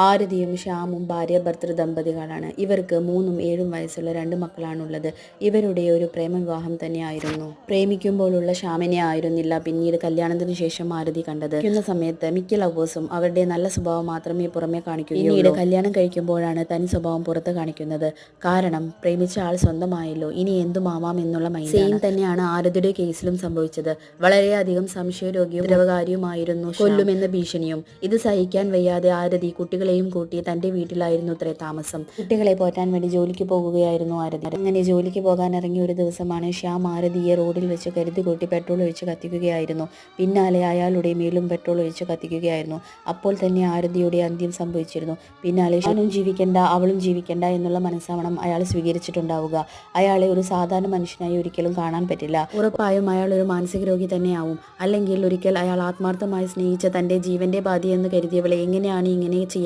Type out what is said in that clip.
ആരതിയും ശ്യാമും ഭാര്യ ഭർത്തൃ ദമ്പതികളാണ്. ഇവർക്ക് 3ഉം 7ഉം വയസ്സുള്ള 2 മക്കളാണുള്ളത്. ഇവരുടെ ഒരു പ്രേമവിവാഹം തന്നെയായിരുന്നു. പ്രേമിക്കുമ്പോഴുള്ള ശ്യാമിനെ ആയിരുന്നില്ല പിന്നീട് കല്യാണത്തിന് ശേഷം ആരതി കണ്ടത്. ക്കുന്ന സമയത്ത് മിക്ക ലവേഴ്സും അവരുടെ നല്ല സ്വഭാവം മാത്രമേ പുറമെ കാണിക്കുകയുള്ളൂ. പിന്നീട് കല്യാണം കഴിക്കുമ്പോഴാണ് തനി സ്വഭാവം പുറത്ത് കാണിക്കുന്നത്. കാരണം പ്രേമിച്ച ആൾ സ്വന്തമായല്ലോ, ഇനി എന്തുമാവാം എന്നുള്ള മൈൻഡാണ്. സെയിം തന്നെയാണ് ആരതിയുടെ കേസിലും സംഭവിച്ചത്. വളരെയധികം സംശയരോഗിയും ഉപദ്രവകാരിയുമായിരുന്നു. കൊല്ലുമെന്ന ഭീഷണിയും. ഇത് സഹിക്കാൻ വയ്യാതെ ആരതി കുട്ടികളെയും കൂട്ടി തന്റെ വീട്ടിലായിരുന്നു അത്രേ താമസം. കുട്ടികളെ പോറ്റാൻ വേണ്ടി ജോലിക്ക് പോകുകയായിരുന്നു ആരതി. അങ്ങനെ ജോലിക്ക് പോകാൻ ഇറങ്ങിയ ഒരു ദിവസമാണ് ശ്യാം ആരതിയെ റോഡിൽ വെച്ച് കരുതി കൂട്ടി പെട്രോൾ ഒഴിച്ച് കത്തിക്കുകയായിരുന്നു. പിന്നാലെ അയാളുടെ മേലും പെട്രോൾ ഒഴിച്ച് കത്തിക്കുകയായിരുന്നു. അപ്പോൾ തന്നെ ആരതിയുടെ അന്ത്യം സംഭവിച്ചിരുന്നു. പിന്നാലെ ഞാനും ജീവിക്കണ്ട അവളും ജീവിക്കണ്ട എന്നുള്ള മനസ്സാവണം അയാൾ സ്വീകരിച്ചിട്ടുണ്ടാവുക. അയാളെ ഒരു സാധാരണ മനുഷ്യനായി ഒരിക്കലും കാണാൻ പറ്റില്ല. ഉറപ്പായും അയാൾ ഒരു മാനസിക രോഗി തന്നെയാവും. അല്ലെങ്കിൽ ഒരിക്കൽ അയാൾ ആത്മാർത്ഥമായി സ്നേഹിച്ച തന്റെ ജീവന്റെ ബാധയെന്ന് കരുതിയവളെ എങ്ങനെയാണ് ഇങ്ങനെ ചെയ്യാൻ